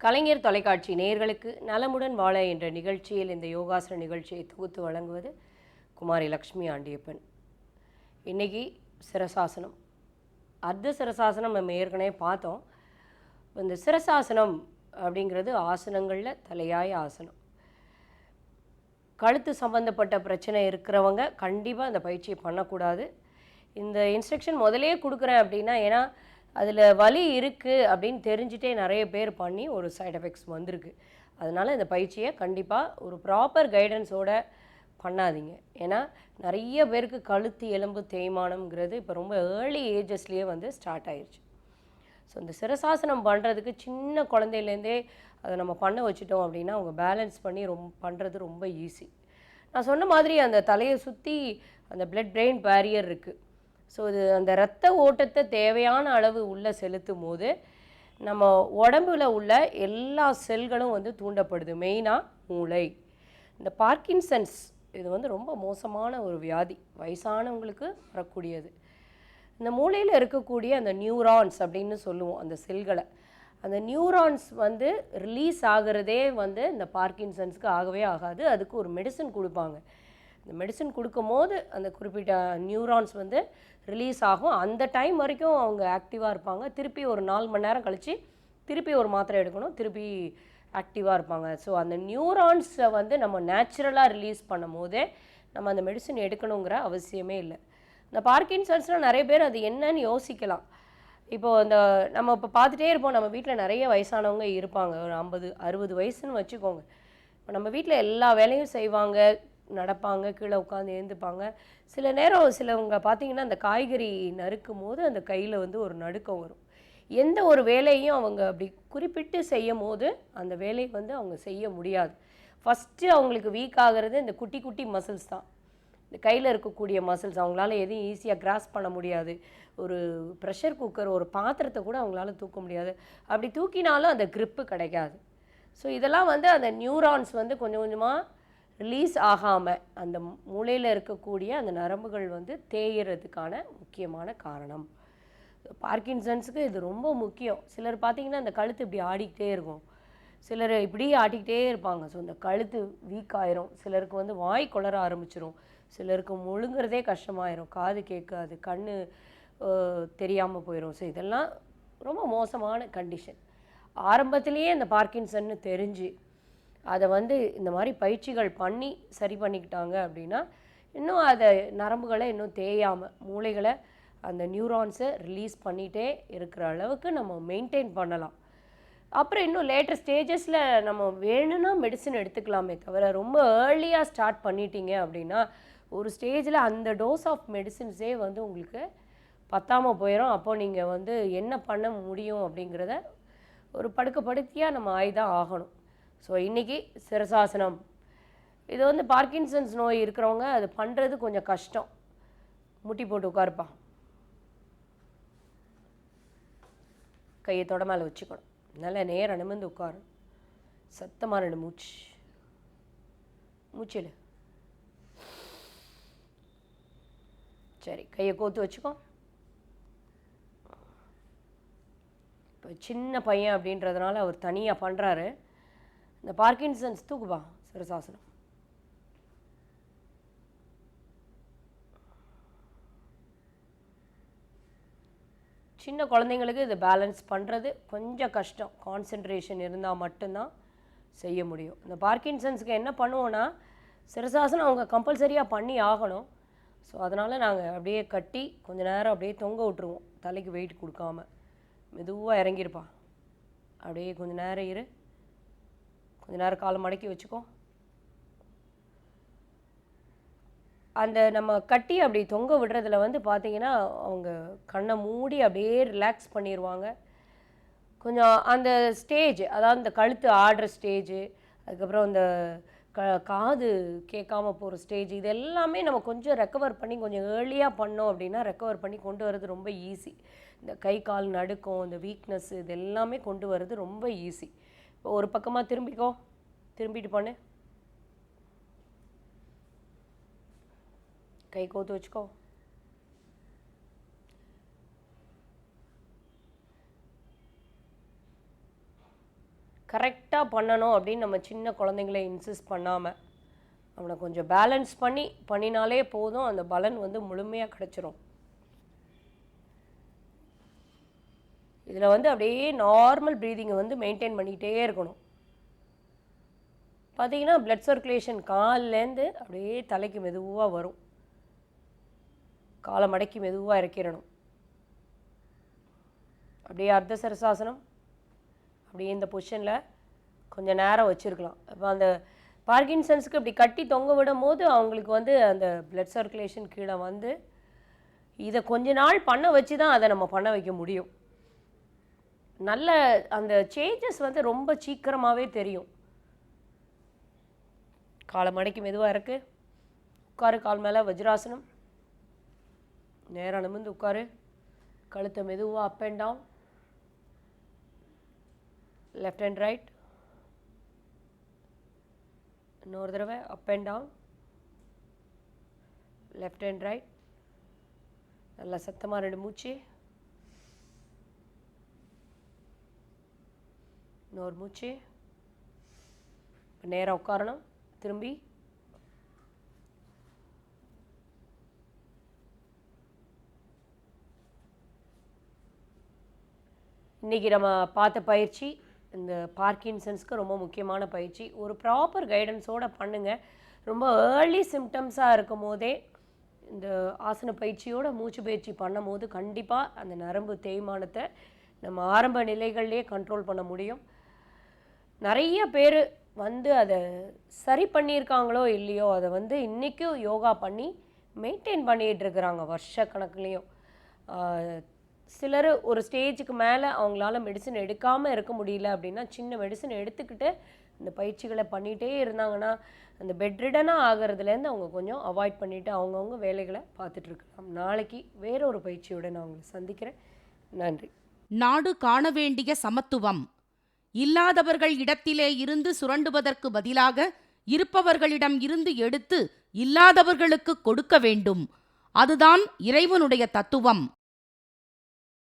கலைஞர் தொலைக்காட்சி நேயர்களுக்கு நலமுடன் வாழ என்ற நிகழ்ச்சியில் இந்த யோகாசன நிகழ்ச்சியை தொகுத்து வழங்குவது குமாரி லக்ஷ்மி ஆண்டியப்பன். இன்னைக்கு சிரசாசனம், அர்த்த சிரசாசனம் நம்ம ஏற்கனவே பார்த்தோம். இந்த சிரசாசனம் அப்படிங்கிறது ஆசனங்களில் தலையாய ஆசனம். கழுத்து சம்பந்தப்பட்ட பிரச்சனை இருக்கிறவங்க கண்டிப்பாக அந்த பயிற்சியை பண்ணக்கூடாது. இந்த இன்ஸ்ட்ரக்ஷன் முதலே கொடுக்குறேன் அப்படின்னா, ஏன்னா அதில் வலி இருக்குது அப்படின்னு தெரிஞ்சுட்டே நிறைய பேர் பண்ணி ஒரு சைட் எஃபெக்ட்ஸ் வந்திருக்கு. அதனால் இந்த பயிற்சியை கண்டிப்பாக ஒரு ப்ராப்பர் கைடன்ஸோடு பண்ணாதீங்க. ஏன்னா நிறைய பேருக்கு கழுத்து எலும்பு தேய்மானம்ங்கிறது இப்போ ரொம்ப ஏர்லி ஏஜஸ்லேயே ஸ்டார்ட் ஆயிடுச்சு. ஸோ இந்த சிரசாசனம் பண்ணுறதுக்கு சின்ன குழந்தையிலேருந்தே அதை நம்ம பண்ண வச்சுட்டோம் அப்படின்னா அவங்க பேலன்ஸ் பண்ணி பண்ணுறது ரொம்ப ஈஸி. நான் சொன்ன மாதிரி அந்த தலையை சுற்றி அந்த பிளட் பிரெயின் பேரியர் இருக்குது. ஸோ இது அந்த இரத்த ஓட்டத்தை தேவையான அளவு உள்ளே செலுத்தும் போது நம்ம உடம்புல உள்ள எல்லா செல்களும் தூண்டப்படுது. மெயினாக மூளை. இந்த பார்க்கின்சன்ஸ் இது ரொம்ப மோசமான ஒரு வியாதி, வயசானவங்களுக்கு வரக்கூடியது. இந்த மூளையில் இருக்கக்கூடிய அந்த நியூரான்ஸ் அப்படின்னு சொல்லுவோம் அந்த செல்களை. அந்த நியூரான்ஸ் ரிலீஸ் ஆகிறதே இந்த பார்க்கின்சன்ஸ்க்கு ஆகவே ஆகாது. அதுக்கு ஒரு மெடிசன் கொடுப்பாங்க. இந்த மெடிசன் கொடுக்கும் போது அந்த குறிப்பிட்ட நியூரான்ஸ் ரிலீஸ் ஆகும். அந்த டைம் வரைக்கும் அவங்க ஆக்டிவாக இருப்பாங்க. திருப்பி ஒரு 4 மணி நேரம் கழித்து திருப்பி ஒரு மாத்திரை எடுக்கணும், திருப்பி ஆக்டிவாக இருப்பாங்க. ஸோ அந்த நியூரான்ஸை நம்ம நேச்சுரலாக ரிலீஸ் பண்ணும் போதே நம்ம அந்த மெடிசன் எடுக்கணுங்கிற அவசியமே இல்லை. இந்த பார்க்கின்சன்ஸ்னால் நிறைய பேர் அது என்னன்னு யோசிக்கலாம். இப்போது நம்ம இப்போ பார்த்துட்டே இருப்போம், நம்ம வீட்டில் நிறைய வயசானவங்க இருப்பாங்க. ஒரு 50-60 வயசுன்னு வச்சுக்கோங்க. இப்போ நம்ம வீட்டில் எல்லா வேலையும் செய்வாங்க, நடப்பாங்க, கீழே உட்காந்து எழுந்துப்பாங்க. சில நேரம் சிலவங்க பார்த்திங்கன்னா அந்த காய்கறி நறுக்கும் போது அந்த கையில் ஒரு நடுக்கம் வரும். எந்த ஒரு வேலையும் அவங்க அப்படி குறிப்பிட்டு செய்யும் போது அந்த வேலையை அவங்க செய்ய முடியாது. ஃபஸ்ட்டு அவங்களுக்கு வீக் ஆகிறது இந்த குட்டி குட்டி மசில்ஸ் தான். இந்த கையில் இருக்கக்கூடிய மசில்ஸ் அவங்களால எதையும் ஈஸியாக கிராஸ் பண்ண முடியாது. ஒரு ப்ரெஷர் குக்கர், ஒரு பாத்திரத்தை கூட அவங்களால தூக்க முடியாது. அப்படி தூக்கினாலும் அந்த க்ரிப்பு கிடைக்காது. ஸோ இதெல்லாம் அந்த நியூரான்ஸ் கொஞ்சம் கொஞ்சமாக ரிலீஸ் ஆகாமல் அந்த மூளையில் இருக்கக்கூடிய அந்த நரம்புகள் தேயறதுக்கான முக்கியமான காரணம். பார்க்கின்சன்ஸுக்கு இது ரொம்ப முக்கியம். சிலர் பார்த்திங்கன்னா அந்த கழுத்து இப்படி ஆடிக்கிட்டே இருக்கும், சிலர் இப்படி ஆட்டிக்கிட்டே இருப்பாங்க. ஸோ இந்த கழுத்து வீக் ஆயிரும். சிலருக்கு வாய் குளர ஆரம்பிச்சிடும், சிலருக்கு முழுங்கிறதே கஷ்டமாயிரும், காது கேட்காது, கண் தெரியாமல் போயிடும். ஸோ இதெல்லாம் ரொம்ப மோசமான கண்டிஷன். ஆரம்பத்திலேயே இந்த பார்க்கின்சன்னு தெரிஞ்சு அதை இந்த மாதிரி பயிற்சிகள் பண்ணி சரி பண்ணிக்கிட்டாங்க அப்படின்னா இன்னும் அதை நரம்புகளை இன்னும் தேயாமல் மூளைகளை அந்த நியூரான்ஸை ரிலீஸ் பண்ணிகிட்டே இருக்கிற அளவுக்கு நம்ம மெயின்டைன் பண்ணலாம். அப்புறம் இன்னும் லேட்டர் ஸ்டேஜஸில் நம்ம வேணும்னா மெடிசன் எடுத்துக்கலாமே தவிர ரொம்ப ஏர்லியாக ஸ்டார்ட் பண்ணிட்டீங்க அப்படின்னா ஒரு ஸ்டேஜில் அந்த டோஸ் ஆஃப் மெடிசின்ஸே உங்களுக்கு பத்தாமல் போயிடும். அப்போ நீங்கள் என்ன பண்ண முடியும் அப்படிங்கிறத ஒரு படுக்கைப்படுத்தியாக நம்ம ஆய்தான் ஆகணும். ஸோ இன்றைக்கி சிரசாசனம் இது பார்க்கின்சன்ஸ் நோய் இருக்கிறவங்க அது பண்ணுறது கொஞ்சம் கஷ்டம். முட்டி போட்டு உட்காருப்பா, கையை தொட மேலே வச்சுக்கணும், நல்லா நேரம் நிமிர்ந்து உட்காரு, சத்தமாக 2 மூச்சில் சரி, கையை கோத்து வச்சுக்கோ. இப்போ சின்ன பையன் அப்படின்றதுனால அவர் தனியாக பண்ணுறாரு. இந்த பார்க்கின்சன்ஸ் தூக்குப்பா சிரசாசனம். சின்ன குழந்தைங்களுக்கு இது பேலன்ஸ் பண்ணுறது கொஞ்சம் கஷ்டம். கான்சென்ட்ரேஷன் இருந்தால் மட்டும்தான் செய்ய முடியும். இந்த பார்க்கின்சன்ஸுக்கு என்ன பண்ணுவோன்னா சிரசாசனம் அவங்க கம்பல்சரியாக பண்ணி ஆகணும். ஸோ அதனால் நாங்கள் அப்படியே கட்டி கொஞ்சம் நேரம் அப்படியே தொங்க விட்டுருவோம், தலைக்கு வெயிட் கொடுக்காம. மெதுவாக இறங்கியிருப்பா, அப்படியே கொஞ்சம் நேரம் இரு, கொஞ்சம் நேரம் காலை மடக்கி வச்சுக்கோ. அந்த நம்ம கட்டி அப்படி தொங்க விடுறதுல பார்த்திங்கன்னா அவங்க கண்ணை மூடி அப்படியே ரிலாக்ஸ் பண்ணிடுவாங்க. கொஞ்சம் அந்த ஸ்டேஜ், அதாவது இந்த கழுத்து ஆடுற ஸ்டேஜு, அதுக்கப்புறம் இந்த காது கேட்காம போகிற ஸ்டேஜ், இது எல்லாமே நம்ம கொஞ்சம் ரெக்கவர் பண்ணி கொஞ்சம் ஏர்லியாக பண்ணோம் அப்படின்னா ரெக்கவர் பண்ணி கொண்டு வர்றது ரொம்ப ஈஸி. இந்த கை கால் நடுக்கம், இந்த வீக்னஸ், இது எல்லாமே கொண்டு வர்றது ரொம்ப ஈஸி. இப்போ ஒரு பக்கமாக திரும்பிக்கோ, திரும்பிட்டு பண்ணு, கை கோத்து வச்சுக்கோ. கரெக்டாக பண்ணணும் அப்படின்னு நம்ம சின்ன குழந்தைங்களை இன்சிஸ்ட் பண்ணாமல் அவனை கொஞ்சம் பேலன்ஸ் பண்ணினாலே போதும், அந்த பலன் வந்து முழுமையாக கிடச்சிரும். இதில் வந்து அப்படியே நார்மல் ப்ரீதிங்கை வந்து மெயின்டைன் பண்ணிகிட்டே இருக்கணும். பார்த்தீங்கன்னா பிளட் சர்க்குலேஷன் கால்லேருந்து அப்படியே தலைக்கு மெதுவாக வரும். காலை மடக்கி மெதுவாக இறக்கிடணும். அப்படியே அர்த்த சரசாசனம் அப்படியே இந்த பொசிஷனில் கொஞ்சம் நேரம் வச்சுருக்கலாம். இப்போ அந்த பார்க்கின்சன்ஸுக்கு இப்படி கட்டி தொங்க விடும் போது அவங்களுக்கு வந்து அந்த பிளட் சர்க்குலேஷன் கீழே வந்து இதை கொஞ்ச நாள் பண்ண வச்சு தான் அதை நம்ம பண்ண வைக்க முடியும். நல்ல அந்த சேஞ்சஸ் வந்து ரொம்ப சீக்கிரமாகவே தெரியும். காலை மடக்கி மெதுவாக இருக்கு, உட்காரு, கால் மேலே வஜ்ராசனம், நேராக நிமிர்ந்து உட்காரு, கழுத்தை மெதுவாக up and down, left and right, இன்னொரு தடவை up and down, left and right, நல்லா சத்தமாக 2 மூச்சு, இன்னொரு மூச்சு, நேராக உட்காரணும், திரும்பி இன்றைக்கி நம்ம பார்த்த பயிற்சி இந்த பார்க்கின்சன்ஸ்க்கு ரொம்ப முக்கியமான பயிற்சி. ஒரு ப்ராப்பர் கைடன்ஸோடு பண்ணுங்கள். ரொம்ப ஏர்லி சிம்டம்ஸாக இருக்கும் போதே இந்த ஆசன பயிற்சியோட மூச்சு பயிற்சி பண்ணும் போது கண்டிப்பாக அந்த நரம்பு தேய்மானத்தை நம்ம ஆரம்ப நிலைகள்லேயே கண்ட்ரோல் பண்ண முடியும். நிறைய பேர் வந்து அதை சரி பண்ணியிருக்காங்களோ இல்லையோ, அதை வந்து இன்றைக்கும் யோகா பண்ணி மெயின்டைன் பண்ணிகிட்டு இருக்கிறாங்க வருஷ கணக்குலேயும். சிலர் ஒரு ஸ்டேஜுக்கு மேலே அவங்களால மெடிசன் எடுக்காமல் இருக்க முடியல அப்படின்னா சின்ன மெடிசன் எடுத்துக்கிட்டு இந்த பயிற்சிகளை பண்ணிகிட்டே இருந்தாங்கன்னா அந்த பெட்ரிடனாக ஆகிறதுலேருந்து அவங்க கொஞ்சம் அவாய்ட் பண்ணிவிட்டு அவங்கவுங்க வேலைகளை பார்த்துட்ருக்கலாம். நாளைக்கு வேறொரு பயிற்சியோடு நான் உங்களை சந்திக்கிறேன். நன்றி. நாடு காண வேண்டிய சமத்துவம். இல்லாதவர்கள் இடத்திலே இருந்து சுரண்டுவதற்கு பதிலாக இருப்பவர்களிடம் இருந்து எடுத்து இல்லாதவர்களுக்கு கொடுக்க வேண்டும். அதுதான் இறைவனுடைய தத்துவம்.